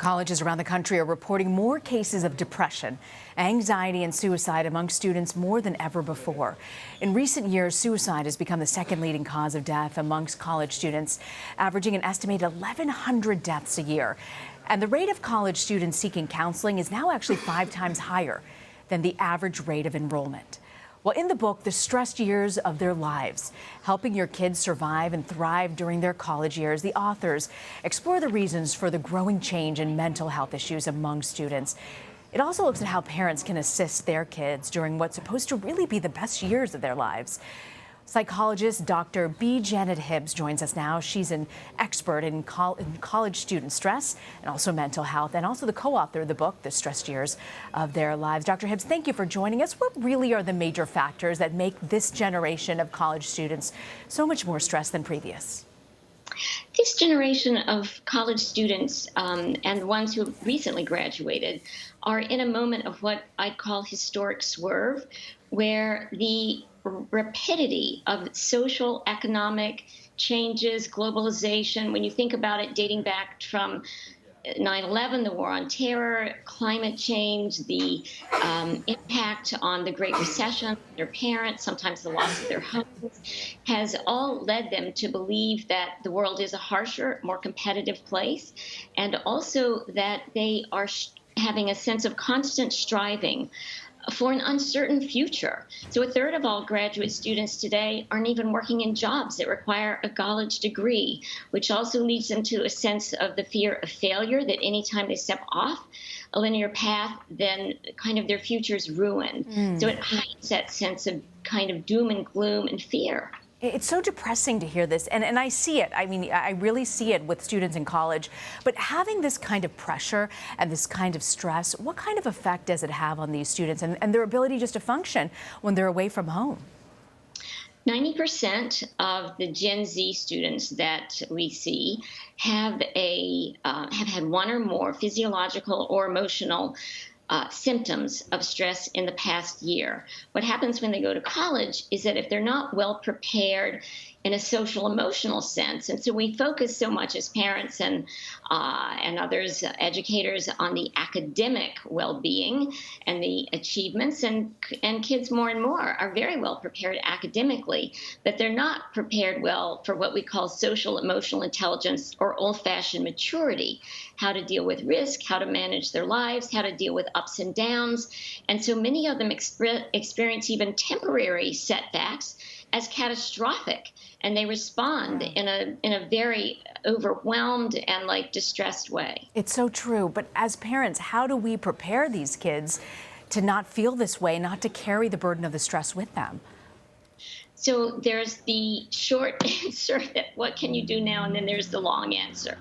Colleges around the country are reporting more cases of depression, anxiety, and suicide among students more than ever before. In recent years, suicide has become the second leading cause of death amongst college students, averaging an estimated 1,100 deaths a year. And the rate of college students seeking counseling is now actually 5 times higher than the average rate of enrollment. Well, in the book, The Stressed Years of Their Lives, Helping Your Kids Survive and Thrive During Their College Years, the authors explore the reasons for the growing change in mental health issues among students. It also looks at how parents can assist their kids during what's supposed to really be the best years of their lives. Psychologist Dr. B. Janet Hibbs joins us now. She's an expert in college student stress and also mental health, and also the co-author of the book, The Stressed Years of Their Lives. Dr. Hibbs, thank you for joining us. What really are the major factors that make this generation of college students so much more stressed than previous? This generation of college students and the ones who have recently graduated are in a moment of what I'd call historic swerve, where the rapidity of social, economic changes, globalization, when you think about it dating back from 9/11, the war on terror, climate change, the impact on the Great Recession, their parents, sometimes the loss of their homes, has all led them to believe that the world is a harsher, more competitive place, and also that they are having a sense of constant striving for an uncertain future. So a third of all graduate students today aren't even working in jobs that require a college degree, which also leads them to a sense of the fear of failure, that anytime they step off a linear path, then kind of their future's ruined. So it heightens that sense of kind of doom and gloom and fear. It's so depressing to hear this, and I see it. I mean, I really see it with students in college. But having this kind of pressure and this kind of stress, what kind of effect does it have on these students and their ability just to function when they're away from home? 90% of the Gen Z students that we see have had one or more physiological or emotional symptoms of stress in the past year. What happens when they go to college is that if they're not well prepared in a social emotional sense, and so we focus so much as parents and others, educators, on the academic well-being and the achievements, and kids more and more are very well prepared academically, but they're not prepared well for what we call social emotional intelligence or old-fashioned maturity, how to deal with risk, how to manage their lives, how to deal with ups and downs. And so many of them experience even temporary setbacks as catastrophic, and they respond in a very overwhelmed and distressed way. It's so true. But as parents, how do we prepare these kids to not feel this way, not to carry the burden of the stress with them? So there's the short answer, that what can you do now, and then there's the long answer.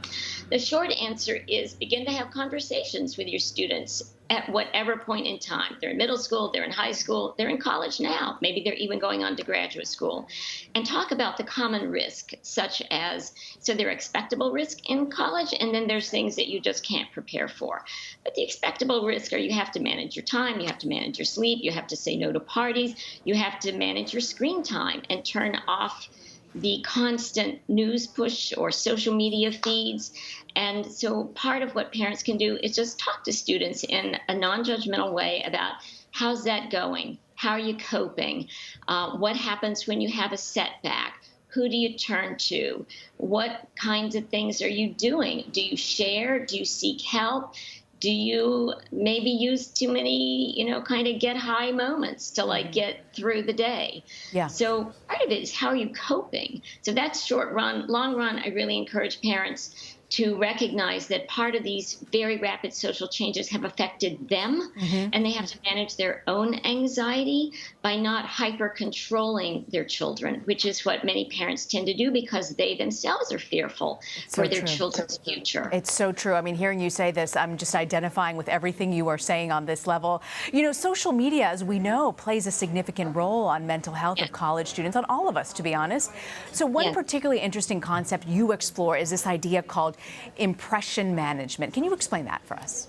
The short answer is begin to have conversations with your students at whatever point in time. They're in middle school, they're in high school, they're in college now, maybe they're even going on to graduate school, and talk about the common risk, such as, so there are expectable risk in college, and then there's things that you just can't prepare for. But the expectable risk are you have to manage your time, you have to manage your sleep, you have to say no to parties, you have to manage your screen time and turn off the constant news push or social media feeds. And so part of what parents can do is just talk to students in a non-judgmental way about how's that going? How are you coping? What happens when you have a setback? Who do you turn to? What kinds of things are you doing? Do you share? Do you seek help? Do you maybe use too many, kind of get high moments to get through the day? Yeah. So part of it is how are you coping? So that's short run. Long run, I really encourage parents to recognize that part of these very rapid social changes have affected them, and they have to manage their own anxiety by not hyper-controlling their children, which is what many parents tend to do because they themselves are fearful for their children's future. It's so true. I mean, hearing you say this, I'm just identifying with everything you are saying on this level. Social media, as we know, plays a significant role on mental health of college students, on all of us, to be honest. So one particularly interesting concept you explore is this idea called impression management. Can you explain that for us?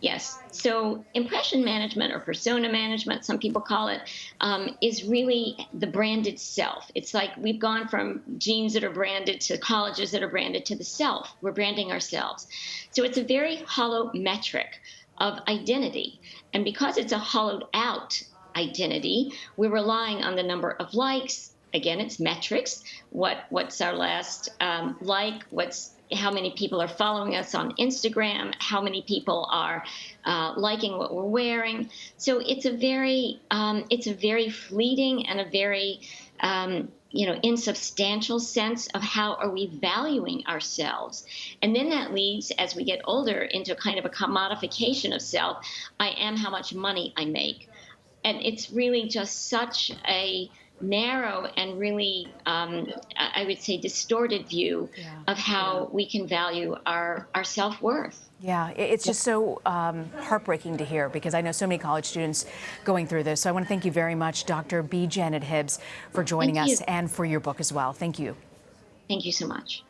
Yes. So impression management or persona management, some people call it, is really the branded self. It's like we've gone from jeans that are branded to colleges that are branded to the self. We're branding ourselves. So it's a very hollow metric of identity. And because it's a hollowed out identity, we're relying on the number of likes. Again, it's metrics. What's our last like? What's how many people are following us on Instagram? How many people are liking what we're wearing? So it's a very fleeting and a very insubstantial sense of how are we valuing ourselves. And then that leads, as we get older, into kind of a commodification of self. I am how much money I make. And it's really just such a narrow and really, I would say, distorted view of how we can value our self-worth. Yeah, it's just so heartbreaking to hear because I know so many college students going through this. So I want to thank you very much, Dr. B. Janet Hibbs, for joining us and for your book as well. Thank you. Thank you so much.